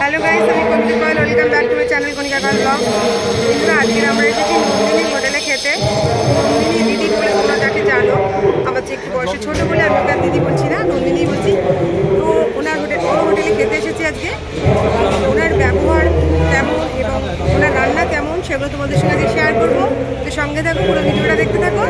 Hello guys, আমি Konika coil. Welcome back to my channel Konika coil blog. বন্ধুরা, আজকে আমরা এসেছি নন্দিনী হোটেলে খেতে। নন্দিনী দিদি বলে তোমরা যাকে জানো, আমার চেয়ে একটু বয়সে ছোটো বলে আমি ওকে দিদি বলছি না, নন্দিনী বলছি। তো ওনার হোটেলে খেতে এসেছি আজকে। ওনার ব্যবহার কেমন এবং ওনার রান্না কেমন সেগুলো তোমাদের সঙ্গে শেয়ার করবো। তো সঙ্গে থাকো, পুরো ভিডিওটা দেখতে থাকো।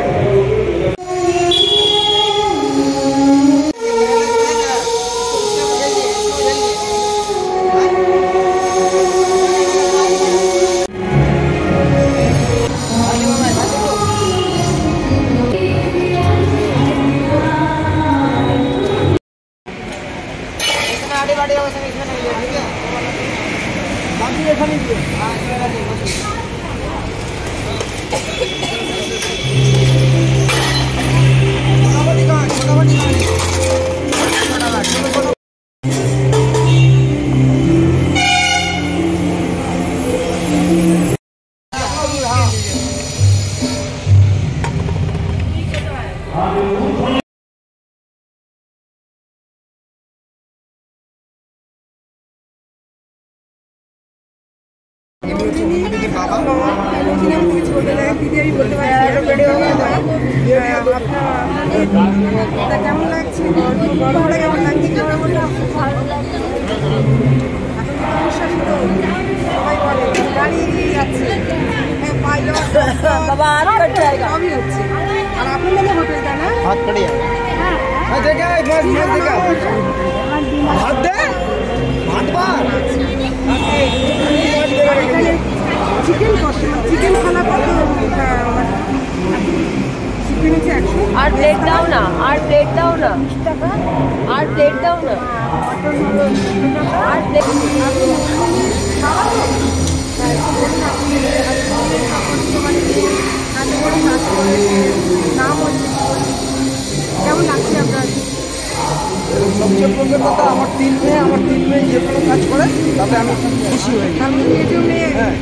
কেমন লাগছে? সবাই বলে দাঁড়িয়ে যাচ্ছে, বাবা আমি হচ্ছে। আর আপনাদের হোটেলটা না চিকেন খানা কত? আর প্লেট দাও না, আর প্লেট দাও না, আর প্লেট দাও না, আর প্লেট। কেমন লাগছে আপনার? সবচেয়ে প্রথম কথা, আমার তিন মেয়ে যে কোনো কাজ করে তাতে আমি খুশি হই। হ্যাঁ,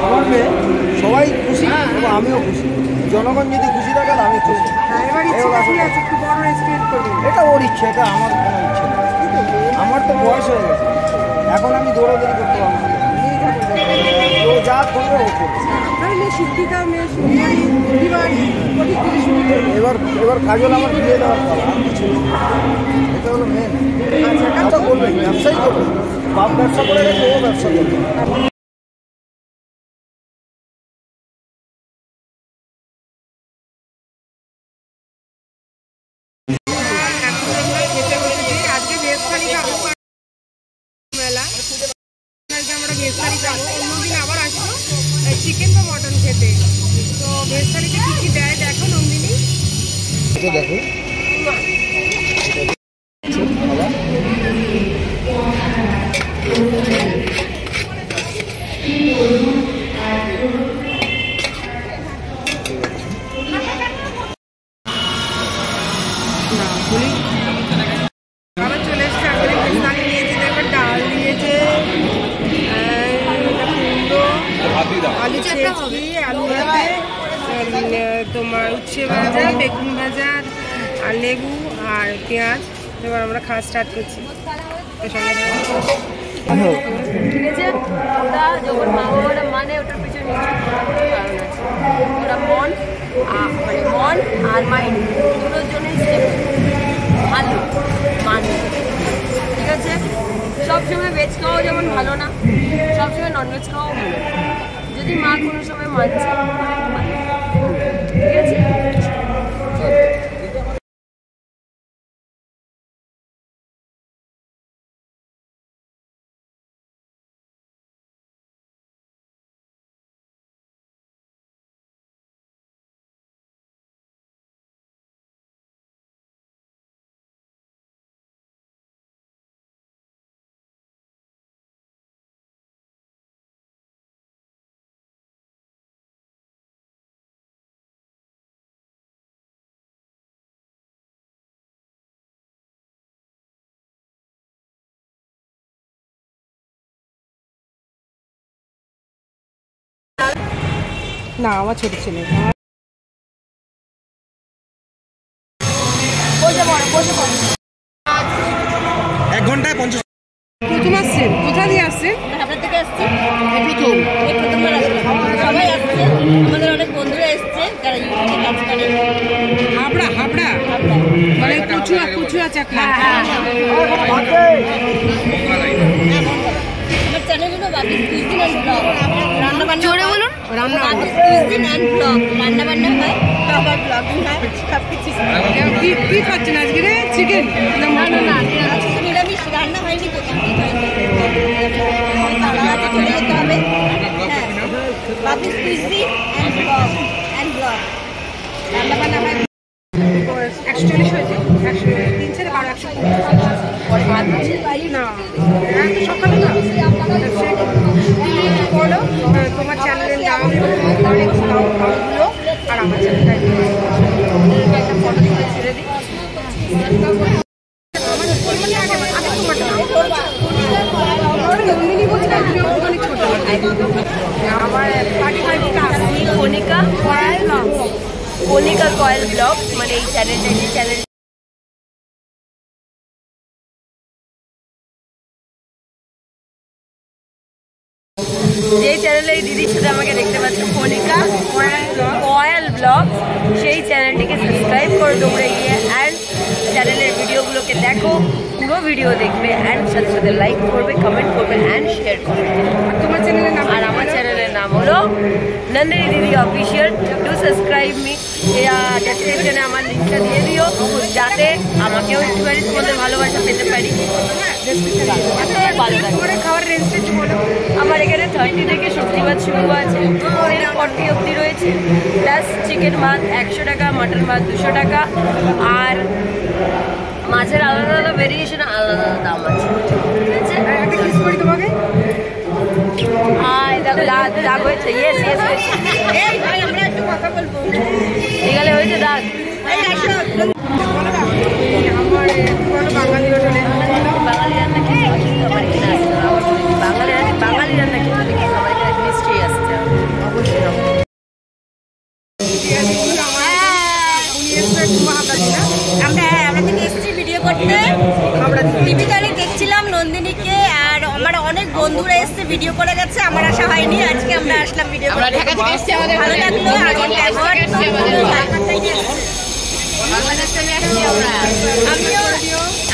আমার মেয়ে সবাই খুশি এবং আমিও খুশি। জনগণ যদি খুশি থাকে আমি খুশি। এটা ওর ইচ্ছে, এটা আমার কোনো ইচ্ছে না। আমার তো বয়স হয়ে গেছে, এখন আমি দৌড়াদৌড়ি করতে পারবো না। ও যা করবে ও করবে। এবার কাজল আমার বিয়ে দেওয়ার পর আর কিছু এটা হলো মেন। আচ্ছা করবে, ব্যবসাই করবে। বাপ ব্যবসা করে রেখে ও ব্যবসা করবে। চিকেন বা মটন খেতে, তো ভেজ থালিতে কি কি দেয় দেখো নন্দিনী। দেখো আবার চলে এসছে আমাদের ভেজ থালি নিয়েছে। দেখো ডাল দিয়েছে, আলু চেচকি, আলু ভাতে, তোমার উচ্ছে ভাজা, বেগুন ভাজা আর লেবু আর পেঁয়াজ। এবার আমরা খাওয়া স্টার্ট করছি। ঠিক আছে, ওটা যখন মা বাবারা মানে ওটার পিছনে কারণ আছে। ওরা মন আর মাইন্ড দুটোর জন্যই ভালো মানে। ঠিক আছে, সবসময় ভেজ খাওয়াও যেমন ভালো না, সবসময় ননভেজ খাওয়াও ভালো। যদি মা কোনো সময় মানছে ঠিক আছে। না, আমার ছোট ছেলে। এক ঘন্টায় 50 প্রথম আসছেন? কোথা দিয়ে আসছেন? আপনার থেকে আসছি, এই প্রথম। এই প্রথমবার আসলাম। সবাই আসছে, আমাদের অনেক বন্ধুরা এসছে যারা ইউটিউবে কাজ করে। হাবড়া হাবড়া মানে কুচুয়া চাকলা। আমার চ্যানেল হলো বাবিস কুইজিন অ্যান্ড ব্লগ। রান্না বান্না জোরে বলুন। বাবিস কুইজিন অ্যান্ড ব্লগ। রান্না বান্না হয়, আবার ব্লগিং হয়, সব কিছু। কি খাচ্ছেন আজকে রে? চিকেন? না আজকে তো নিরামিষ, রান্না হয়নি তো। চলে যেতে হবে। হ্যাঁ, বাবিস কুইজিন অ্যান্ড ব্লগ। রান্না বান্না হয়। 140 হয়েছে, 103 ছেড়ে 12, 100 না, এত সকালে না। তুমি বলো তোমার চ্যানেলের নাম গুলো আর আমার চ্যানেলটা একটা ফটো দিয়ে ছেড়ে দিই। নন্দিনী বলছে অনেক ছোট আমার 35 কণিকা কয়েল ব্লগ, মানে এই চ্যানেলটা, যে চ্যানেল যে চ্যানেলে এই দিদির সাথে আমাকে দেখতে পাচ্ছ, কণিকা কয়েল ব্লগ, সেই চ্যানেলটিকে সাবস্ক্রাইব করো তোমরা গিয়ে, অ্যান্ড চ্যানেলের ভিডিওগুলোকে দেখো, পুরো ভিডিও দেখবে, অ্যান্ড সাথে সাথে লাইক করবে, কমেন্ট করবে, অ্যান্ড শেয়ার করবে। তোমার চ্যানেলের নাম? আর আমার চ্যানেলের নাম হলো নন্দিনী দিদি অফিসিয়াল। Do subscribe me. ডেসক্রিপশনে আমার লিঙ্কটা দিয়ে দিও, যাতে আমাকেও একটুখানি তোমাদের ভালোবাসা পেতে পারি। ভালো লাগে। খাওয়ার রেঞ্জটা একটু বলো। আমার এখানে 30 থেকে সবজি ভাত শুরু আছে, 40 অবধি রয়েছে, প্লাস চিকেন ভাত 100 টাকা, মাটন ভাত 200 টাকা, আর মাছের আলাদা আলাদা ভেরিয়েশন, আলাদা আলাদা দাম আছে। ঠিক আছে, একটা কিস করি তোমাকে। দেখো দাগ হয়েছে। ইয়েস এই ভাই আমরা একটু কথা বলবো। এখানে হয়েছে দাগ। আমার বাঙালি হোটেলে বাঙালি রান্না খেতে আমার এখানে আসতে হবে। বাঙালি রান্না খেতে দেখি সবাই নিশ্চয়ই আসছে। অবশ্যই আমরা থেকে এসেছি ভিডিও করতে। আমরা টিভিতে অনেক দেখছিলাম নন্দিনীকে, আর আমার অনেক বন্ধুরা এসছে, ভিডিও করে গেছে, আমার আশা হয়নি। আজকে আমরা আসলাম ভিডিও করতে। ঢাকা থেকে এসেছি, আমাদের ভালো লাগলো। আমিও,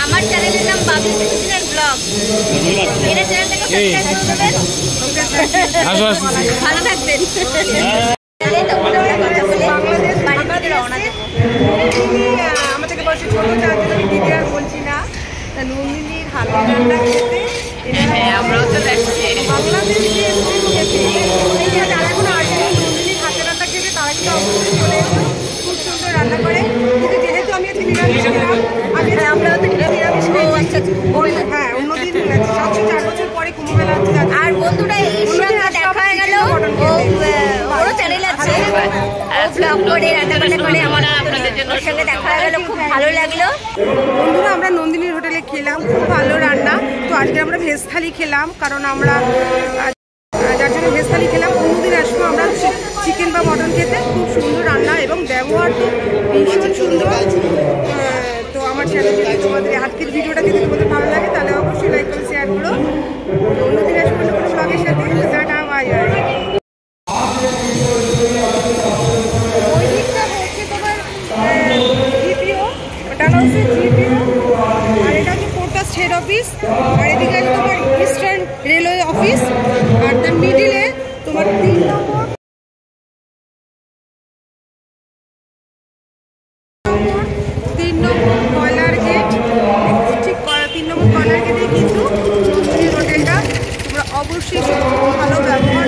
আমার চ্যানেলের নাম বাবিস কুইজিন অ্যান্ড ব্লগ। এটা চ্যানেলটাকে সাবস্ক্রাইব করে দেবেন। ভালো থাকবেন। আমার থেকে বয়সে ছোট, যার জন্য আমি দিদি আর বলছি না। নন্দিনীর হাতের রান্না খেতে আমরাও তো দেখছি বাংলাদেশে যারা এখনো আসেনি নন্দিনীর হাতের রান্না খেতে, তারা কিন্তু অবশ্যই চলে এসো। খুব সুন্দর রান্না করে। কিন্তু যেহেতু আমি আজকে নিরামিষ ছিলাম, আমরা হয়তো নিরামিষ খেয়েছি। হ্যাঁ, অন্যদিন 704 বছর পরে কুম্ভমেলা হচ্ছে। আর বন্ধুরা এর সঙ্গে দেখা হয়ে গেল, ওরও চ্যানেল আছে, ও ব্লগ করে রান্না বান্না করে, আমার আপনাদের জন্য ওর সঙ্গে দেখা হয়ে গেল, খুব ভালো লাগলো। বন্ধুরা আমরা নন্দিনীর হোটেলে খেলাম, খুব ভালো রান্না। তো আজকে আমরা ভেজ থালি খেলাম, কারণ আমরা যার জন্য ভেজ থালি খেলাম। অন্যদিন আসবো আমরা চিকেন বা মটন খেতে। খুব সুন্দর রান্না এবং ব্যবহার তো ভীষণ সুন্দর। তো আমার চ্যানেল যদি তোমাদের আজকের ভিডিওটা যদি তোমাদের ভালো লাগে, তাহলে অবশ্যই লাইক করে শেয়ার করো। অন্যদিন আসবো অন্য কোনো ব্লগের সাথে। Tata, bye bye. ওই দিকটা হচ্ছে তোমার জিপিও, ওটা হচ্ছে জিপিও, আর এটা হচ্ছে পোর্টাস হেড অফিস, আর এদিকে আছে তোমার ইস্টার্ন রেলওয়ে অফিস, আর তার মিডিলে তোমার 3 নম্বর কয়লার গেট। ঠিক 3 নম্বর কয়লার গেটে কিন্তু নন্দিনী হোটেলটা তোমরা অবশ্যই ভালো ব্যবহার